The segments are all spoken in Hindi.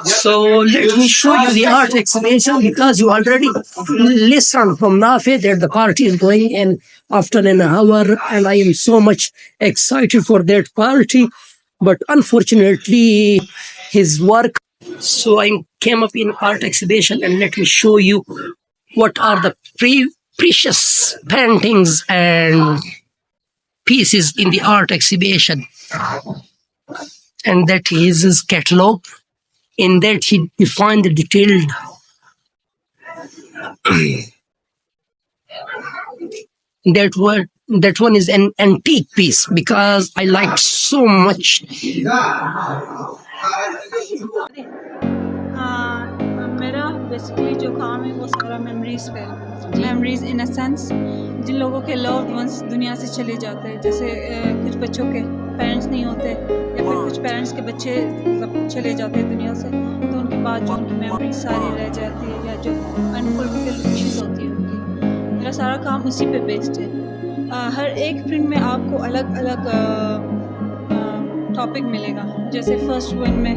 So let me show you the art exhibition because you already listened from Nafi that the party is going in after an hour, and I am so much excited for that party. But unfortunately, his work. So I came up in art exhibition, and let me show you what are the precious paintings and pieces in the art exhibition. And that is his catalog. In that he defined the detailed that one is an antique piece because I liked so much. मेरा बेसिकली जो काम है वो सारा मेमोरीज पे है। मेमोरीज इन अ सेंस जिन लोगों के लव्ड वंस दुनिया से चले जाते हैं, जैसे कुछ बच्चों के पेरेंट्स नहीं होते या फिर कुछ पेरेंट्स के बच्चे मतलब चले जाते हैं दुनिया से, तो उनके बाद जो उनकी मेमोरीज सारी रह जाती है या जो अनफुलफिल्ड विशेस होती है उनकी। मेरा सारा काम उसी पे बेस्ड है। हर एक प्रिंट में आपको अलग अलग टॉपिक मिलेगा। जैसे फर्स्ट वन में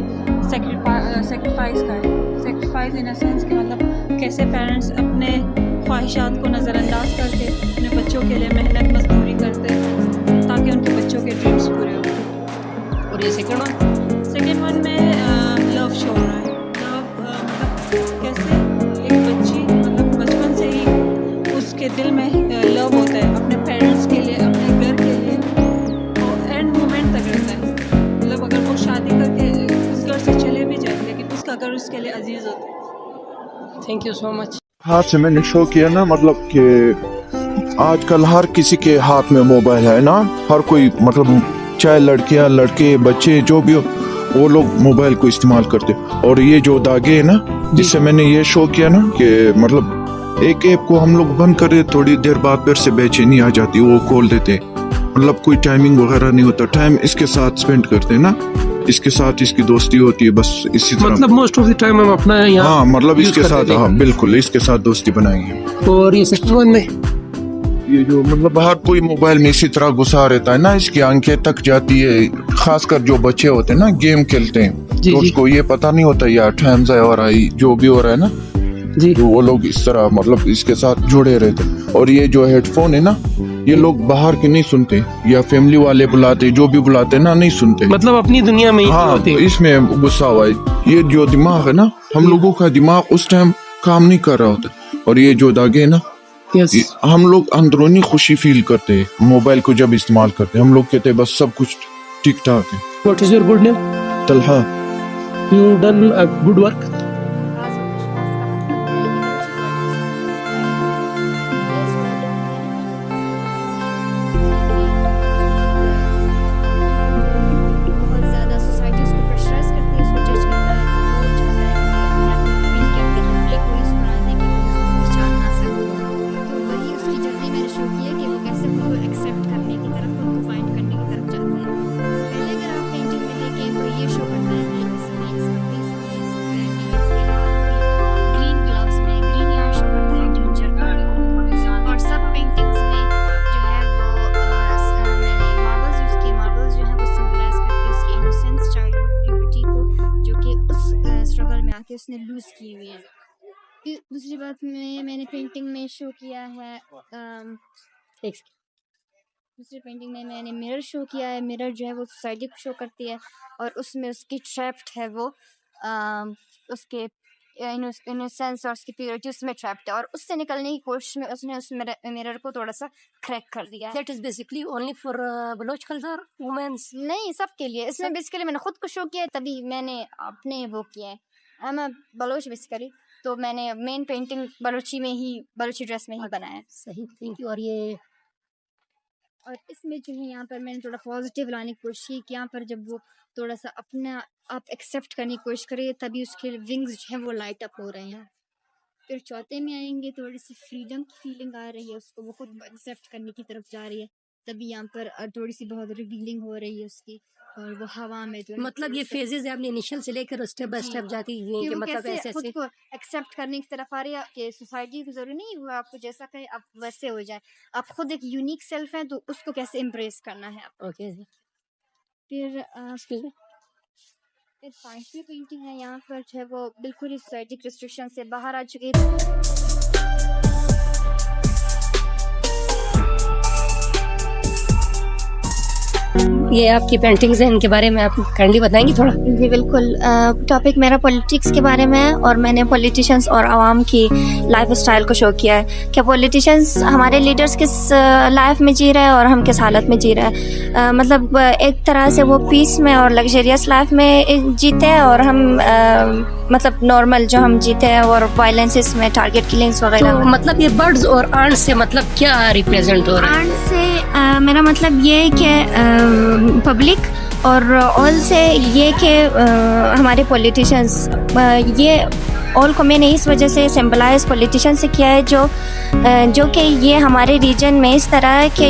सेक्रीफाइस का है। सेक्रीफाइस इन अ सेंस कि मतलब कैसे पेरेंट्स अपने ख्वाहिशात को नज़रअंदाज करके अपने बच्चों के लिए मेहनत मजदूरी करते हैं ताकि उनके बच्चों के ड्रीम्स पूरे हों। और ये सेकेंड वन में लव शो हो रहा है। लव मतलब कैसे एक बच्ची मतलब बचपन से ही उसके दिल में लव होता है अपने पेरेंट्स के लिए, अपने घर के लिए, और एंड मोमेंट तक रहता है। मतलब अगर वो शादी करके उस घर से चले भी जाए लेकिन उसका घर उसके लिए अजीज होता है। Thank you so much. हाथ से मैंने शो किया ना, मतलब कि आजकल हर किसी के हाथ में मोबाइल है ना, हर कोई मतलब चाहे लड़कियां लड़के बच्चे जो भी हो वो लोग मोबाइल को इस्तेमाल करते। और ये जो दागे है ना जिससे मैंने ये शो किया ना कि मतलब एक ऐप को हम लोग बंद कर, थोड़ी देर बाद फिर से बेचैनी आ जाती है, वो खोल देते, मतलब कोई टाइमिंग वगैरह नहीं होता, टाइम इसके साथ स्पेंड करते हैं ना, इसके साथ इसकी दोस्ती होती है, बस इसी तरह मतलब मोस्ट ऑफ द टाइम हम अपना यहाँ हाँ मतलब इसके साथ हाँ बिल्कुल इसके साथ दोस्ती बनाएंगे। और ये सेकंड वन में ये जो मतलब हर कोई मोबाइल में इसी तरह घुसा रहता है ना, इसकी आंखें थक जाती है, खासकर जो बच्चे होते हैं ना गेम खेलते हैं तो उसको ये पता नहीं होता यार टाइम जाया हो रहा है, जो भी हो रहा है ना जी, तो वो लोग इस तरह मतलब इसके साथ जुड़े रहते हैं। और ये जो हेडफोन है ना ये लोग बाहर के नहीं सुनते या फैमिली वाले बुलाते जो भी बुलाते ना नहीं सुनते, मतलब अपनी दुनिया में ही हाँ होते हैं। इसमें गुस्सा हुआ है। ये जो दिमाग है ना हम लोगों का दिमाग उस टाइम काम नहीं कर रहा होता। और ये जो दागे है ना हम लोग अंदरूनी खुशी फील करते हैं मोबाइल को जब इस्तेमाल करते हैं, हम लोग कहते हैं बस सब कुछ ठीक ठाक है। What is your good name? Talha. You done a good work. उसने लूज की हुई है। फिर दूसरी बात में मैंने पेंटिंग में शो किया है दूसरी पेंटिंग में मैंने मिरर शो किया है। मिरर जो है वो सोसाइटी को शो करती है और उसमें उसकी ट्रैप्ड है वो उसके इनोसेंस और उसकी प्योरिटी उसमें ट्रैप्ड है और उससे निकलने की कोशिश में उसने उस मिरर को थोड़ा सा क्रैक कर दिया है। That is basically only for Baloch culture womens? नहीं, सबके लिए। इसमें बेसिकली मैंने खुद को शो किया तभी मैंने अपने वो किया है। मैं बलोच बेसिकली, तो मैंने मेन पेंटिंग बलोची ड्रेस में ही बनाया है। सही, थैंक यू। और इसमें जो है यहाँ पर मैंने थोड़ा पॉजिटिव लाने की कोशिश की कि यहाँ पर जब वो थोड़ा सा अपना आप एक्सेप्ट करने की कोशिश करे तभी उसके विंग्स जो हैं वो लाइट अप हो रहे हैं। फिर चौथे में आएंगे थोड़ी सी फ्रीडम की फीलिंग आ रही है, उसको वो खुद एक्सेप्ट करने की तरफ जा रही है, तभी यहाँ पर थोड़ी सी बहुत रिवीलिंग हो रही है उसकी और वो हवा में जो मतलब ये फेजेस है आपने इनिशियल से लेकर स्टेप बाय स्टेप जाती है कि मतलब ऐसे खुद को एक्सेप्ट करने की तरफ आ रही है कि सोसाइटी को जरूरी नहीं वो आपको जैसा कहे आप वैसे हो जाए, आप खुद एक यूनिक सेल्फ है तो उसको कैसे इम्प्रेस करना है आप। ओके फिर फिर फाइनल पेंटिंग है यहाँ पर जो है वो बिल्कुल ही सर्जिक रिस्ट्रिक्शन से बाहर आ चुकी है। ये आपकी पेंटिंग्स हैं, इनके बारे में आप काइंडली बताएंगी थोड़ा? जी बिल्कुल। टॉपिक मेरा पॉलिटिक्स के बारे में है और मैंने पॉलिटिशियंस और आवाम की लाइफ स्टाइल को शो किया है कि पॉलिटिशियंस हमारे लीडर्स किस लाइफ में जी रहे हैं और हम किस हालत में जी रहे हैं। मतलब एक तरह से वो पीस में और लग्जरियस लाइफ में जीते हैं और हम मतलब नॉर्मल जो हम जीते हैं और वायलेंसेस में, टारगेट किलिंग्स वगैरह तो में। मतलब ये बर्ड्स और आंट से मतलब क्या रिप्रेजेंट हो रहा है? आर्ट से मेरा मतलब ये है कि पब्लिक और ऑल से ये कि हमारे पॉलिटिशियंस, ये ऑल को मैंने इस वजह से सिंबलाइज पॉलिटिशियन से किया है जो कि ये हमारे रीजन में इस तरह है कि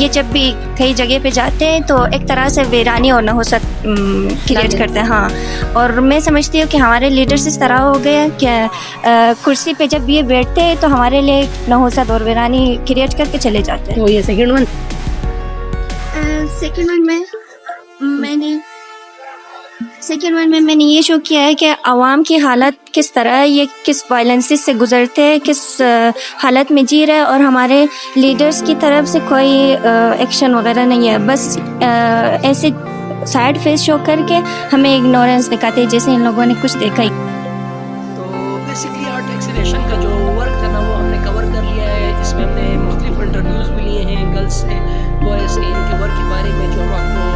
ये जब भी कई जगह पे जाते हैं तो एक तरह से वीरानी और नहुसत क्रिएट करते हैं। हाँ, और मैं समझती हूँ कि हमारे लीडर्स इस तरह हो गए हैं कि कुर्सी पे जब ये बैठते हैं तो हमारे लिए नहुसत और वीरानी क्रिएट करके चले जाते हैं। तो ये सेकंड वन सेकेंड वन में मैंने ये शो किया है कि आवाम की हालत किस तरह है, ये किस वायलेंसेस से गुजरते हैं, किस हालत में जी रहे हैं और हमारे लीडर्स की तरफ से कोई एक्शन वगैरह नहीं है। बस ऐसे साइड फेस शो करके हमें इग्नोरेंस दिखाते हैं जैसे इन लोगों ने कुछ देखा ही। तो बेसिकली आर्ट एक्सीबिशन का जो वर्क था ना वो हमने कवर कर लिया है। इसमें हमने मुख्तलिफ इंटरव्यूज़ भी लिए हैं गर्ल्स से, बॉयज़ से, इनके वर्क के बारे में जो हम आपको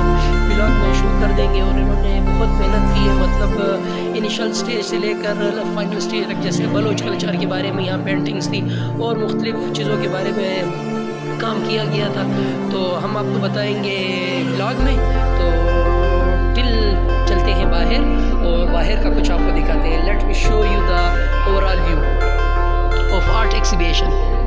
ब्लॉग में शो कर देंगे। और इन्होंने बहुत मेहनत की है, मतलब इनिशियल स्टेज से लेकर फाइनल स्टेज तक। जैसे बलोच कल्चर के बारे में यहाँ पेंटिंग्स थी और मुख्तलिफ चीज़ों के बारे में काम किया गया था, तो हम आपको बताएंगे ब्लॉग में। तो टिल चलते हैं बाहर और बाहर का कुछ आपको दिखाते हैं। Let me show you the overall view of art exhibition.